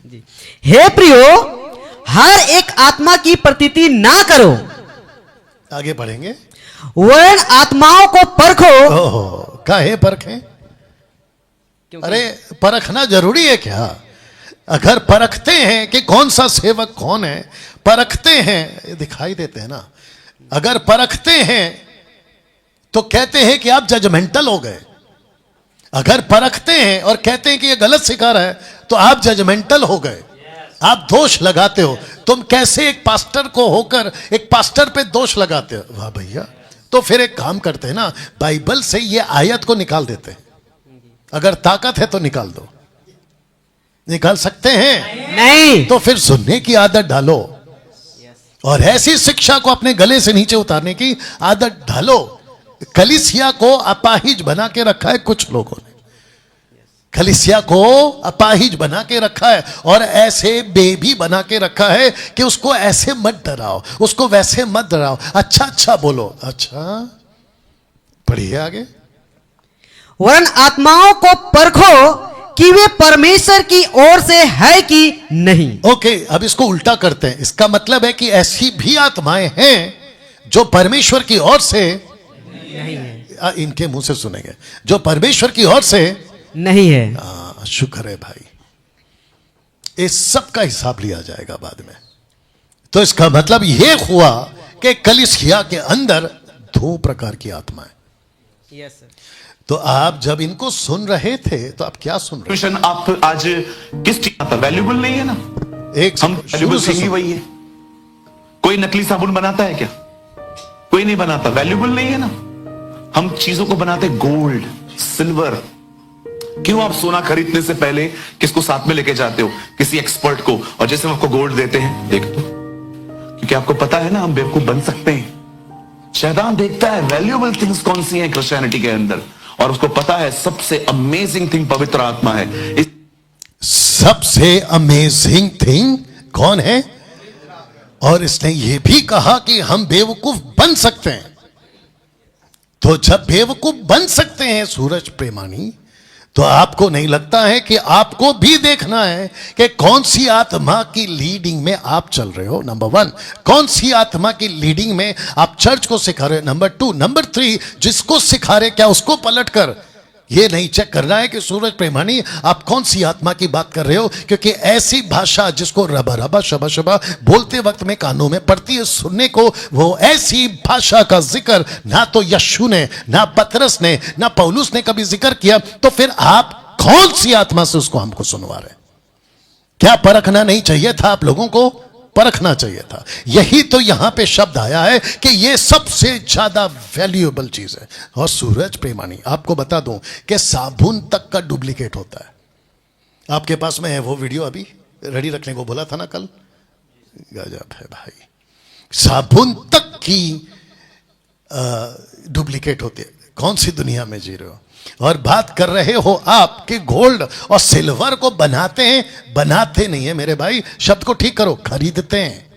जी। हे प्रियो, हर एक आत्मा की प्रतीति ना करो। आगे बढ़ेंगे। वर्ण आत्माओं को परखो। ओहो, काहे परखें? अरे परखना जरूरी है क्या? अगर परखते हैं कि कौन सा सेवक कौन है, परखते हैं, दिखाई देते हैं ना। अगर परखते हैं तो कहते हैं कि आप जजमेंटल हो गए। अगर परखते हैं और कहते हैं कि ये गलत सिखा रहा है तो आप जजमेंटल हो गए, आप दोष लगाते हो। तुम कैसे एक पास्टर को होकर एक पास्टर पे दोष लगाते हो? वाह भैया, तो फिर एक काम करते हैं ना, बाइबल से ये आयत को निकाल देते हैं। अगर ताकत है तो निकाल दो। निकाल सकते हैं? नहीं। तो फिर सुनने की आदत डालो और ऐसी शिक्षा को अपने गले से नीचे उतारने की आदत डालो। कलीसिया को अपाहिज बना के रखा है कुछ लोगों ने, कलीसिया को अपाहिज बना के रखा है और ऐसे बेबी बना के रखा है कि उसको ऐसे मत डराओ, उसको वैसे मत डराओ, अच्छा अच्छा बोलो। अच्छा, पढ़िए आगे। वर्ण आत्माओं को परखो कि वे परमेश्वर की ओर से है कि नहीं। ओके, अब इसको उल्टा करते हैं। इसका मतलब है कि ऐसी भी आत्माएं हैं जो परमेश्वर की ओर से नहीं है। इनके मुंह से सुनेंगे, जो परमेश्वर की ओर से नहीं है। शुक्र है भाई, इस सब का हिसाब लिया जाएगा बाद में। तो इसका मतलब यह हुआ कि कलीसिया के अंदर दो प्रकार की आत्माएं। Yes sir. तो आप जब इनको सुन रहे थे तो आप क्या सुन रहे मिशन आप आज किस चीज का वैल्यूबल नहीं है ना? एक हम वैल्यूबल सिंह वही है। कोई नकली साबुन बनाता है क्या? कोई नहीं बनाता। वैल्यूबल नहीं है ना? हम चीजों को बनाते गोल्ड, सिल्वर। क्यों आप सोना खरीदने से पहले किसको साथ में लेके जाते हो? किसी एक्सपर्ट को। और जैसे हम आपको गोल्ड देते हैं, देख तो, क्योंकि आपको पता है ना हम बेवकूफ बन सकते हैं। शैतान देखता है वैल्यूबल थिंग्स कौन सी हैं क्रिश्चियनिटी के अंदर, और उसको पता है सबसे अमेजिंग थिंग पवित्र आत्मा है। सबसे अमेजिंग थिंग कौन है? और इसने यह भी कहा कि हम बेवकूफ बन सकते हैं। तो जब बेवकूफ बन सकते हैं सूरज प्रेमानी, तो आपको नहीं लगता है कि आपको भी देखना है कि कौन सी आत्मा की लीडिंग में आप चल रहे हो? नंबर 1, कौन सी आत्मा की लीडिंग में आप चर्च को सिखा रहे हो? नंबर 2, नंबर 3, जिसको सिखा रहे क्या उसको पलट कर ये नहीं चेक करना है कि सूरज प्रेमानी आप कौन सी आत्मा की बात कर रहे हो? क्योंकि ऐसी भाषा जिसको रबा रबा शबा शबा बोलते वक्त में कानों में पड़ती है सुनने को, वो ऐसी भाषा का जिक्र ना तो यशु ने, ना पतरस ने, ना पौलुस ने कभी जिक्र किया। तो फिर आप कौन सी आत्मा से उसको हमको सुनवा रहे? क्या परखना नहीं चाहिए था? आप लोगों को परखना चाहिए था। यही तो यहां पे शब्द आया है कि ये सबसे ज्यादा वैल्यूएबल चीज है। और सूरज प्रेमानी आपको बता दूं कि साबुन तक का डुप्लीकेट होता है। आपके पास में है वो वीडियो, अभी रेडी रखने को बोला था ना कल। गजब है भाई, साबुन तक की डुप्लीकेट होती है। कौन सी दुनिया में जी रहे हो? और बात कर रहे हो आप कि गोल्ड और सिल्वर को बनाते हैं। बनाते नहीं है मेरे भाई, शब्द को ठीक करो, खरीदते हैं।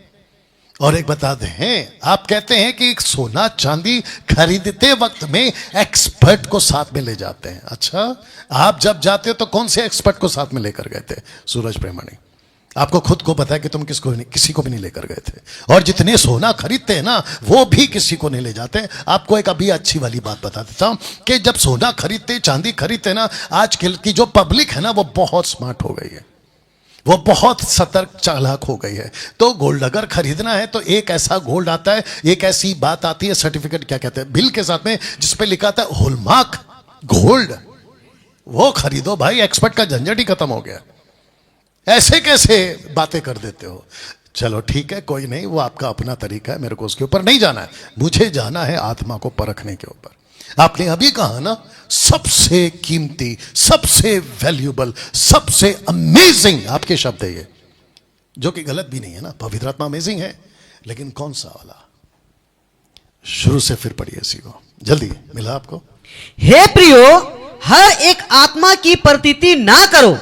और एक बता दें, आप कहते हैं कि सोना चांदी खरीदते वक्त में एक्सपर्ट को साथ में ले जाते हैं। अच्छा, आप जब जाते हो तो कौन से एक्सपर्ट को साथ में लेकर गए थे? सूरज प्रेमानी, आपको खुद को पता है कि तुम किसी को भी नहीं लेकर गए थे। और जितने सोना खरीदते हैं ना वो भी किसी को नहीं ले जाते। आपको एक अभी अच्छी वाली बात बता देता हूं कि जब सोना खरीदते, चांदी खरीदते ना, आजकल की जो पब्लिक है ना वो बहुत स्मार्ट हो गई है, वो बहुत सतर्क चालाक हो गई है। तो गोल्ड अगर खरीदना है तो एक ऐसा गोल्ड आता है, एक ऐसी बात आती है, सर्टिफिकेट क्या कहते हैं, बिल के साथ में, जिस पे लिखा था हॉलमार्क गोल्ड। वो खरीदो भाई, एक्सपर्ट का झंझट ही खत्म हो गया। ऐसे कैसे बातें कर देते हो? चलो ठीक है, कोई नहीं, वो आपका अपना तरीका है, मेरे को उसके ऊपर नहीं जाना है। मुझे जाना है आत्मा को परखने के ऊपर। आपने अभी कहा ना, सबसे कीमती, सबसे वैल्यूएबल, सबसे अमेजिंग, आपके शब्द है ये, जो कि गलत भी नहीं है ना। पवित्र आत्मा अमेजिंग है, लेकिन कौन सा वाला? शुरू से फिर पढ़िए इसी को, जल्दी। मिला आपको? हे प्रियो, हर एक आत्मा की प्रतीति ना करो।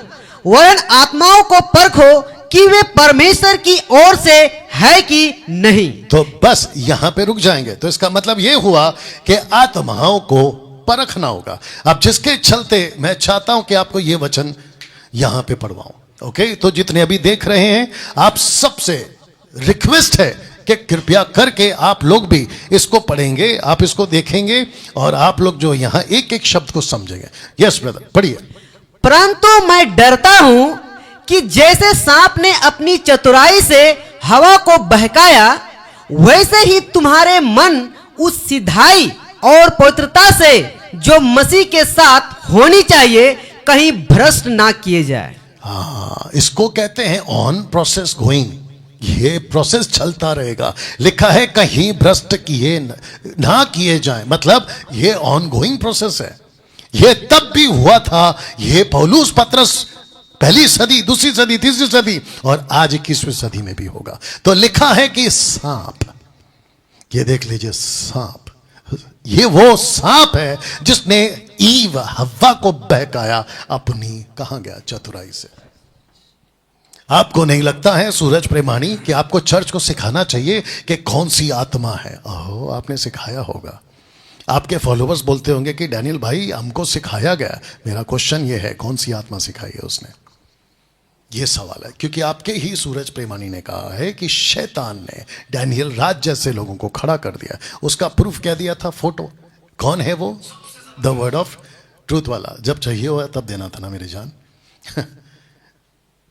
वर्ण आत्माओं को परखो कि वे परमेश्वर की ओर से है कि नहीं। तो बस यहां पे रुक जाएंगे। तो इसका मतलब यह हुआ कि आत्माओं को परखना होगा। अब जिसके चलते मैं चाहता हूं कि आपको यह वचन यहां पे पढ़वाऊं। ओके, तो जितने अभी देख रहे हैं, आप सबसे रिक्वेस्ट है कि कृपया करके आप लोग भी इसको पढ़ेंगे, आप इसको देखेंगे और आप लोग जो यहां एक एक शब्द को समझेंगे। यस ब्रदर, पढ़िए। परंतु मैं डरता हूं कि जैसे सांप ने अपनी चतुराई से हवा को बहकाया, वैसे ही तुम्हारे मन उस सिधाई और पवित्रता से जो मसीह के साथ होनी चाहिए कहीं भ्रष्ट ना किए जाए। हाँ, इसको कहते हैं ऑन प्रोसेस गोइंग। ये प्रोसेस चलता रहेगा। लिखा है कहीं भ्रष्ट किए ना किए जाए, मतलब ये ऑन गोइंग प्रोसेस है। ये तब भी हुआ था, ये पौलुस पत्रस पहली सदी, दूसरी सदी, तीसरी सदी और आज 21वीं सदी में भी होगा। तो लिखा है कि सांप, ये देख लीजिए सांप, ये वो सांप है जिसने ईव हव्वा को बहकाया अपनी, कहां गया, चतुराई से। आपको नहीं लगता है सूरज प्रेमानी कि आपको चर्च को सिखाना चाहिए कि कौन सी आत्मा है? ओह, आपने सिखाया होगा। आपके फॉलोअर्स बोलते होंगे कि डैनियल भाई हमको सिखाया गया। मेरा क्वेश्चन ये है, कौन सी आत्मा सिखाई है उसने? ये सवाल है, क्योंकि आपके ही सूरज प्रेमानी ने कहा है कि शैतान ने डैनियल राज जैसे लोगों को खड़ा कर दिया। उसका प्रूफ क्या दिया था? फोटो। कौन है वो? द वर्ड ऑफ ट्रूथ वाला। जब चाहिए हो तब देना था ना मेरी जान।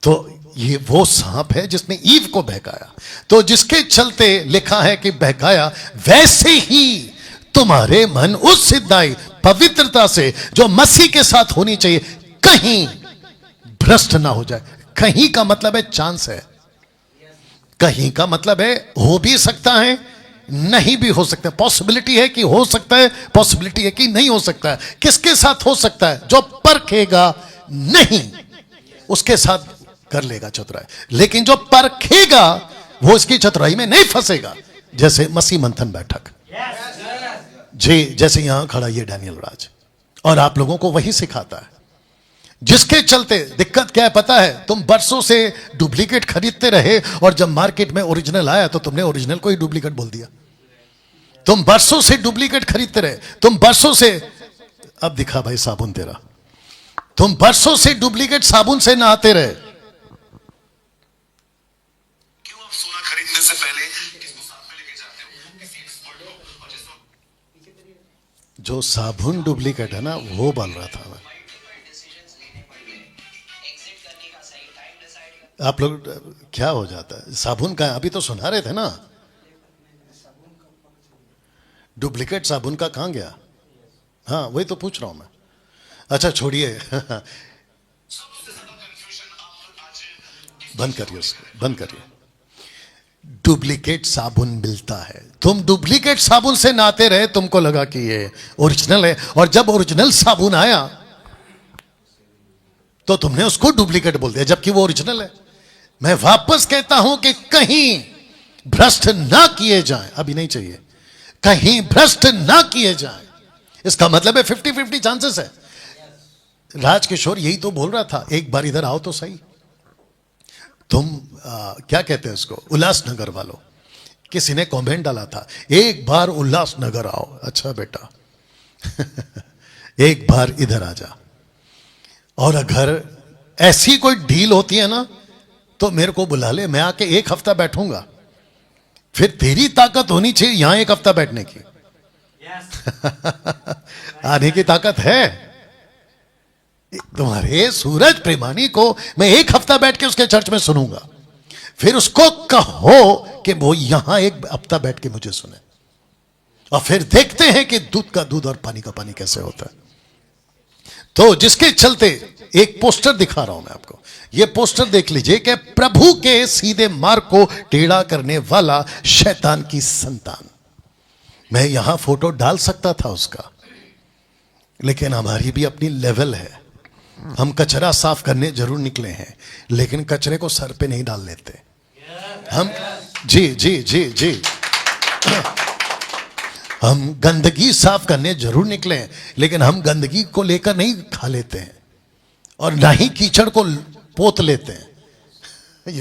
तो ये वो सांप है जिसने ईव को बहकाया। तो जिसके चलते लिखा है कि बहकाया, वैसे ही तुम्हारे मन उस सिद्धाई पवित्रता से जो मसीह के साथ होनी चाहिए कहीं भ्रष्ट ना हो जाए। कहीं का मतलब है चांस है, कहीं का मतलब है हो भी सकता है, नहीं भी हो सकता है। पॉसिबिलिटी है कि हो सकता है, पॉसिबिलिटी है कि नहीं हो सकता है। किसके साथ हो सकता है? जो परखेगा नहीं उसके साथ कर लेगा चतुराई, लेकिन जो परखेगा वो इसकी चतुराई में नहीं फंसेगा। जैसे मसीह मंथन बैठक जी, जैसे यहां खड़ा ये डैनियल राज, और आप लोगों को वही सिखाता है। जिसके चलते दिक्कत क्या है पता है? तुम बरसों से डुप्लीकेट खरीदते रहे और जब मार्केट में ओरिजिनल आया तो तुमने ओरिजिनल को ही डुप्लीकेट बोल दिया। तुम बरसों से डुप्लीकेट खरीदते रहे, तुम बरसों से, अब दिखा भाई साबुन तेरा, तुम बरसों से डुप्लीकेट साबुन से नहाते रहे। क्यों आप सोना खरीदने से पहले किसको साथ में लेके जाते हो? किसी एक्सपर्ट को। और जैसे जो साबुन डुप्लीकेट है ना, वो बोल रहा था मैं। आप लोग क्या हो जाता है? साबुन का अभी तो सुना रहे थे ना, डुप्लीकेट साबुन का कहां गया? हाँ, वही तो पूछ रहा हूं मैं। अच्छा छोड़िए, बंद करिए उसको, बंद करिए। डुप्लीकेट साबुन मिलता है, तुम डुप्लीकेट साबुन से नहाते रहे, तुमको लगा कि ये ओरिजिनल है, और जब ओरिजिनल साबुन आया तो तुमने उसको डुप्लीकेट बोल दिया जबकि वो ओरिजिनल है। मैं वापस कहता हूं कि कहीं भ्रष्ट ना किए जाएं, अभी नहीं चाहिए, कहीं भ्रष्ट ना किए जाएं। इसका मतलब है 50-50 चांसेस है। राजकिशोर यही तो बोल रहा था, एक बार इधर आओ तो सही। तुम क्या कहते हैं उसको, उल्लासनगर वालों, किसी ने कमेंट डाला था, एक बार उल्लासनगर आओ। अच्छा बेटा एक बार इधर आ जा, और अगर ऐसी कोई डील होती है ना तो मेरे को बुला ले, मैं आके एक हफ्ता बैठूंगा। फिर तेरी ताकत होनी चाहिए यहां एक हफ्ता बैठने की। आने की ताकत है तुम्हारे सूरज प्रेमानी को। मैं एक हफ्ता बैठ के उसके चर्च में सुनूंगा, फिर उसको कहो कि वो यहां एक हफ्ता बैठ के मुझे सुने, और फिर देखते हैं कि दूध का दूध और पानी का पानी कैसे होता है। तो जिसके चलते एक पोस्टर दिखा रहा हूं मैं आपको, यह पोस्टर देख लीजिए कि प्रभु के सीधे मार्ग को टेढ़ा करने वाला शैतान की संतान। मैं यहां फोटो डाल सकता था उसका, लेकिन हमारी भी अपनी लेवल है। हम कचरा साफ करने जरूर निकले हैं, लेकिन कचरे को सर पे नहीं डाल लेते हम। जी जी जी जी हम गंदगी साफ करने जरूर निकले हैं, लेकिन हम गंदगी को लेकर नहीं खा लेते हैं और ना ही कीचड़ को पोत लेते हैं।